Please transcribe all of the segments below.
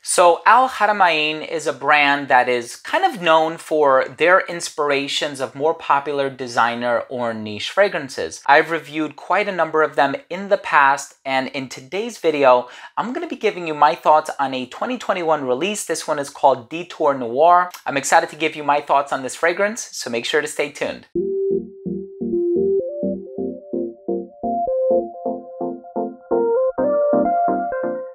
So Al Haramain is a brand that is kind of known for their inspirations of more popular designer or niche fragrances. I've reviewed quite a number of them in the past, and in today's video, I'm going to be giving you my thoughts on a 2021 release. This one is called Detour Noir. I'm excited to give you my thoughts on this fragrance, so make sure to stay tuned.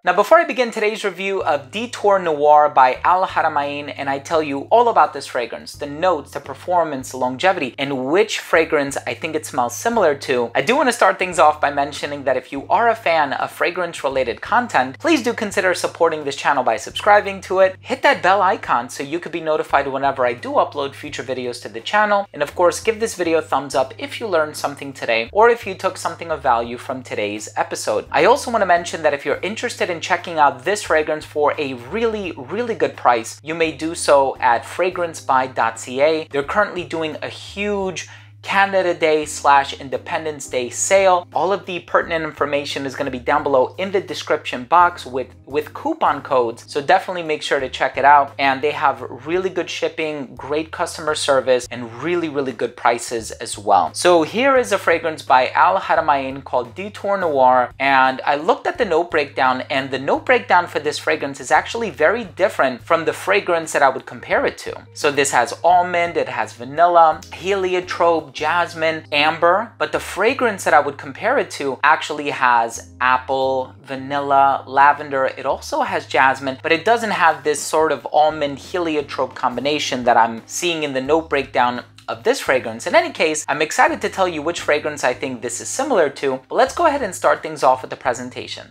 Now, before I begin today's review of Detour Noir by Al Haramain, and I tell you all about this fragrance, the notes, the performance, the longevity, and which fragrance I think it smells similar to, I do want to start things off by mentioning that if you are a fan of fragrance-related content, please do consider supporting this channel by subscribing to it. Hit that bell icon so you could be notified whenever I do upload future videos to the channel. And of course, give this video a thumbs up if you learned something today or if you took something of value from today's episode. I also want to mention that if you're interested in checking out this fragrance for a really good price, you may do so at FRAGRANCEBUYCA. They're currently doing a huge Canada Day / Independence Day sale. All of the pertinent information is going to be down below in the description box with coupon codes, so definitely make sure to check it out. And they have really good shipping, great customer service, and really good prices as well. So here is a fragrance by Al Haramain called Detour Noir, and I looked at the note breakdown, and the note breakdown for this fragrance is actually very different from the fragrance that I would compare it to. So this has almond, it has vanilla, heliotrope, jasmine, amber, but the fragrance that I would compare it to actually has apple, vanilla, lavender. It also has jasmine, but it doesn't have this sort of almond heliotrope combination that I'm seeing in the note breakdown of this fragrance. In any case, I'm excited to tell you which fragrance I think this is similar to, but let's go ahead and start things off with the presentation.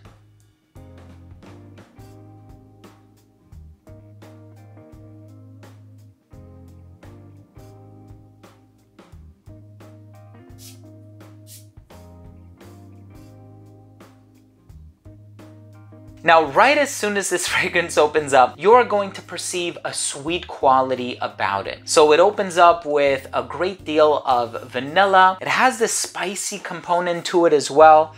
Now, right as soon as this fragrance opens up, you're going to perceive a sweet quality about it. So it opens up with a great deal of vanilla. It has this spicy component to it as well.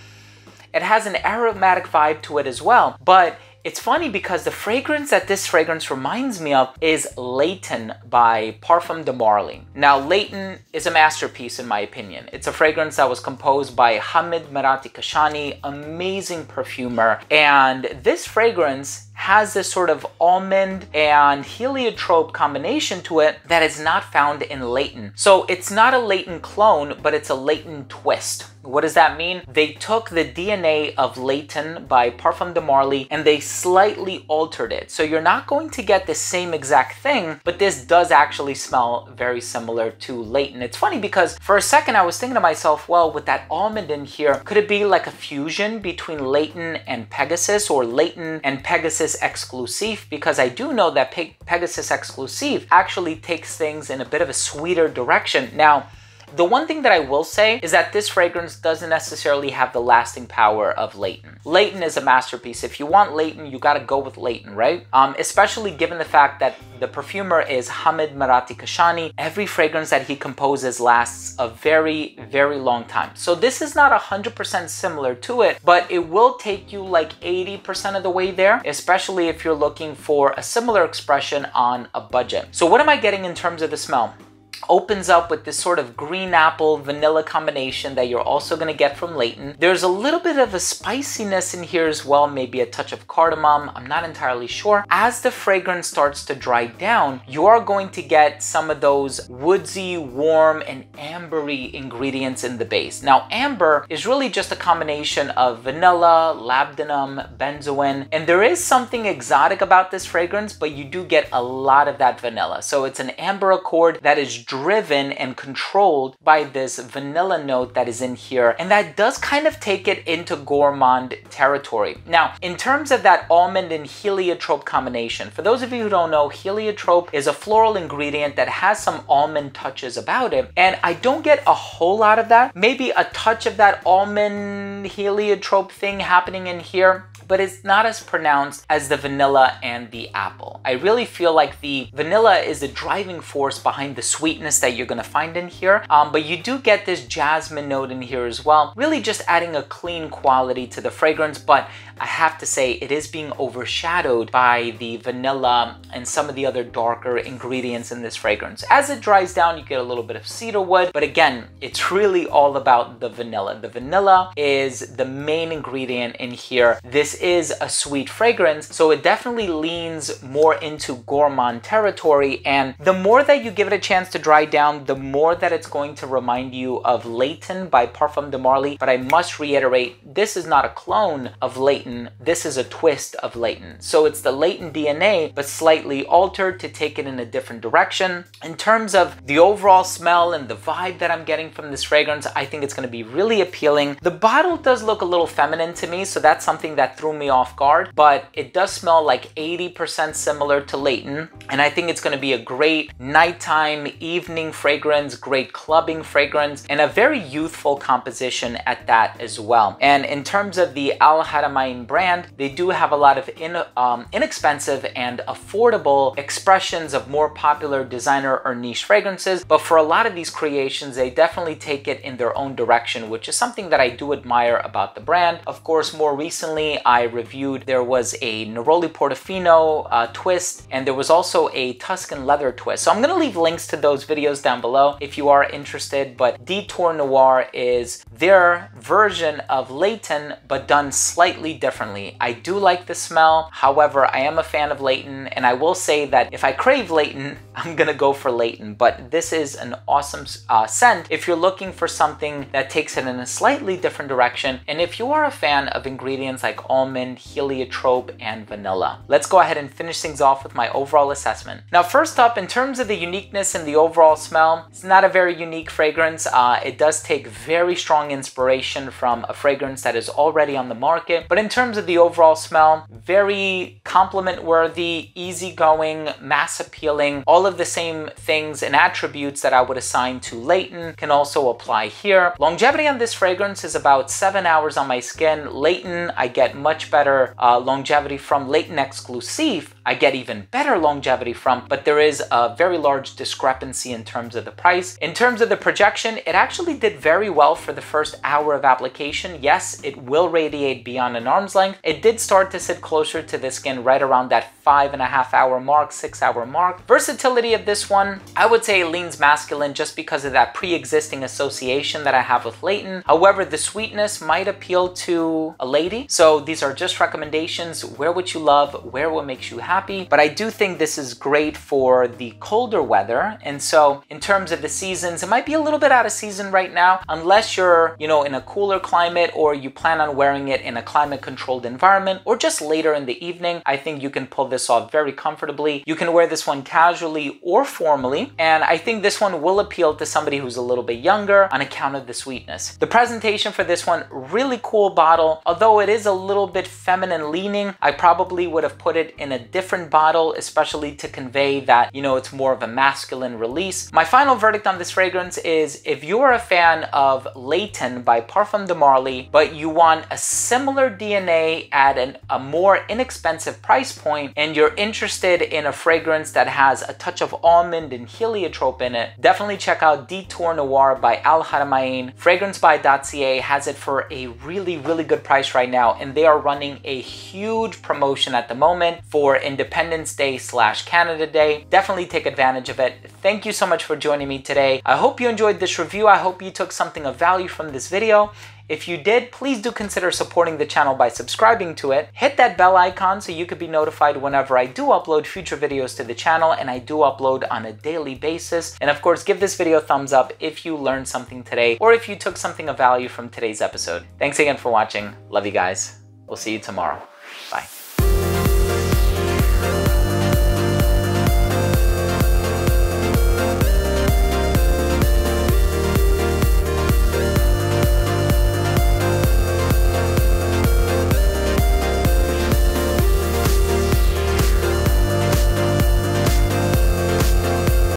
It has an aromatic vibe to it as well, but it's funny because the fragrance that this fragrance reminds me of is Layton by Parfums de Marly. Now, Layton is a masterpiece in my opinion. It's a fragrance that was composed by Hamid Merati Kashani, amazing perfumer. And this fragrance has this sort of almond and heliotrope combination to it that is not found in Layton. So it's not a Layton clone, but it's a Layton twist. What does that mean? They took the DNA of Layton by Parfums de Marly and they slightly altered it. So you're not going to get the same exact thing, but this does actually smell very similar to Layton. It's funny because for a second I was thinking to myself, well, with that almond in here, could it be like a fusion between Layton and Pegasus, or Layton and Pegasus Exclusive? Because I do know that Pegasus Exclusive actually takes things in a bit of a sweeter direction. Now, the one thing that I will say is that this fragrance doesn't necessarily have the lasting power of Layton. Layton is a masterpiece. If you want Layton, you gotta go with Layton, right? Especially given the fact that the perfumer is Hamid Merati Kashani. Every fragrance that he composes lasts a very long time. So this is not 100% similar to it, but it will take you like 80% of the way there, especially if you're looking for a similar expression on a budget. So what am I getting in terms of the smell? Opens up with this sort of green apple vanilla combination that you're also going to get from Layton. There's a little bit of a spiciness in here as well, maybe a touch of cardamom, I'm not entirely sure. As the fragrance starts to dry down, you are going to get some of those woodsy, warm, and ambery ingredients in the base. Now, amber is really just a combination of vanilla, labdanum, benzoin, and there is something exotic about this fragrance, but you do get a lot of that vanilla. So it's an amber accord that is driven and controlled by this vanilla note that is in here, and that does kind of take it into gourmand territory. Now, in terms of that almond and heliotrope combination, for those of you who don't know, heliotrope is a floral ingredient that has some almond touches about it, and I don't get a whole lot of that. Maybe a touch of that almond heliotrope thing happening in here, but it's not as pronounced as the vanilla and the apple. I really feel like the vanilla is the driving force behind the sweetness that you're gonna find in here, but you do get this jasmine note in here as well, really just adding a clean quality to the fragrance. But I have to say it is being overshadowed by the vanilla and some of the other darker ingredients in this fragrance. As it dries down, you get a little bit of cedarwood, but again, it's really all about the vanilla. The vanilla is the main ingredient in here. This is a sweet fragrance, so it definitely leans more into gourmand territory, and the more that you give it a chance to dry down, the more that it's going to remind you of Layton by Parfums de Marly. But I must reiterate, this is not a clone of Layton, this is a twist of Layton. So it's the Layton DNA, but slightly altered to take it in a different direction. In terms of the overall smell and the vibe that I'm getting from this fragrance, I think it's going to be really appealing. The bottle does look a little feminine to me, so that's something that threw me off guard, but it does smell like 80% similar to Layton, and I think it's going to be a great nighttime, evening fragrance, great clubbing fragrance, and a very youthful composition at that as well. And in terms of the Haramain brand, they do have a lot of inexpensive and affordable expressions of more popular designer or niche fragrances, but for a lot of these creations, they definitely take it in their own direction, which is something that I do admire about the brand. Of course, more recently, I reviewed, there was a Neroli Portofino twist, and there was also a Tuscan leather twist. So I'm gonna leave links to those videos down below if you are interested, but Detour Noir is their version of Layton, but done slightly differently. I do like the smell. However, I am a fan of Layton, and I will say that if I crave Layton, I'm gonna go for Layton, but this is an awesome scent if you're looking for something that takes it in a slightly different direction, and if you are a fan of ingredients like almond, heliotrope, and vanilla. Let's go ahead and finish things off with my overall assessment. Now, first up, in terms of the uniqueness and the overall smell, it's not a very unique fragrance. It does take very strong inspiration from a fragrance that is already on the market, but in terms of the overall smell, very compliment worthy, easygoing, mass appealing. All of the same things and attributes that I would assign to Layton can also apply here. Longevity on this fragrance is about 7 hours on my skin. Layton, I get much better longevity from. Layton Exclusive, I get even better longevity from, but there is a very large discrepancy in terms of the price. In terms of the projection, it actually did very well for the first hour of application. Yes, it will radiate beyond an arm's length. It did start to sit closer to the skin right around that 5.5 hour mark, 6 hour mark. Versatility of this one, I would say it leans masculine just because of that pre-existing association that I have with Layton. However, the sweetness might appeal to a lady. So these are just recommendations. Wear what you love, wear what makes you happy. But I do think this is great for the colder weather. And so in terms of the seasons, it might be a little bit out of season right now, unless you're, in a cooler climate, or you plan on wearing it in a climate controlled environment, or just later in the evening. I think you can pull this off very comfortably. You can wear this one casually or formally, and I think this one will appeal to somebody who's a little bit younger on account of the sweetness. The presentation for this one, really cool bottle. Although it is a little bit feminine leaning, I probably would have put it in a different bottle, especially to convey that, it's more of a masculine release. My final verdict on this fragrance is, if you're a fan of Layton by Parfums de Marly, but you want a similar DNA at a more inexpensive price point, and you're interested in a fragrance that has a touch of almond and heliotrope in it, definitely check out Detour Noir by Haramain. FRAGRANCEBUYCA has it for a really, really good price right now, and they are running a huge promotion at the moment for Independence Day / Canada Day. Definitely take advantage of it. Thank you so much for joining me today. I hope you enjoyed this review. I hope you took something of value from this video. If you did, please do consider supporting the channel by subscribing to it. Hit that bell icon so you could be notified whenever I do upload future videos to the channel, and I do upload on a daily basis. And of course, give this video a thumbs up if you learned something today, or if you took something of value from today's episode. Thanks again for watching. Love you guys. We'll see you tomorrow.